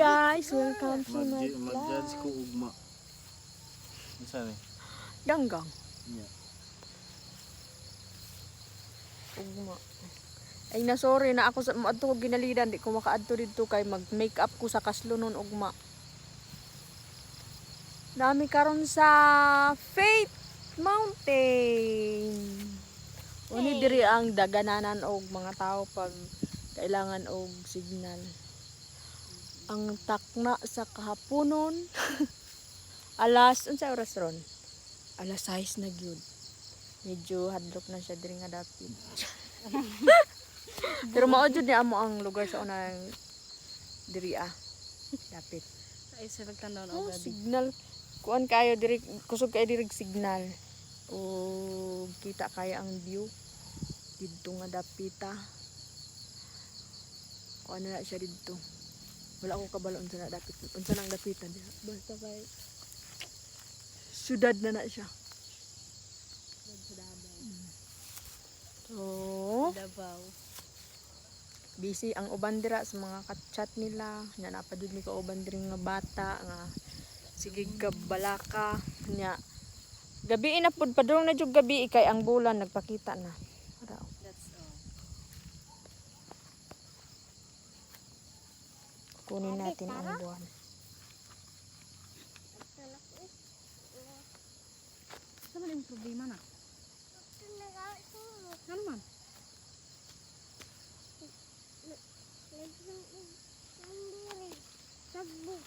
guys, welcome to my Mag-judge ko vlog. ugma. Ano ni? Ganggang. Yeah. Ugma. Ay na sorry na ako sa adto ko ginalidan di ko makaadto didto kay mag-makeup ko sa kaslunon ugma. Dami karon sa Faith Mountain. Uni diri ang dagananan og mga tao pag kailangan og signal. Ang takna sa kahaponon. Unsa oras ron? Alas 6 na gyud. Medyo hadlok na siya diri nga dapit. Pero mao jud ni amo ang lugar sa unang diri dapit. Ay sa nagtanaw na Oh, agad. signal kuan kayo diri kusog kayo diri signal. O kita kaya ang view didto nga dapita. Kuan na siya didto. Wala ko kabalo unsa na dapit. Unsa nang dapitan diha. Basta kay syudad na siya. So, Davao. busy ang uban dira sa mga ka-chat nila. Nya napadud mi ka uban diri nga bata nga sige ka balaka nya. Gabi na pud padung na jud gabi kay ang bulan nagpakita na. Ara. That's all. Kunin natin ang buwan. Sa man yung problema na? Ano man?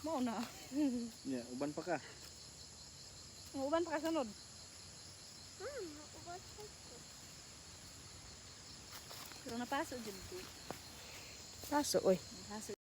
Mao na. Yeah, uban pa ka. Ang uban pa kasunod. Pero napaso dyan ko. Kaso oy, Napaso.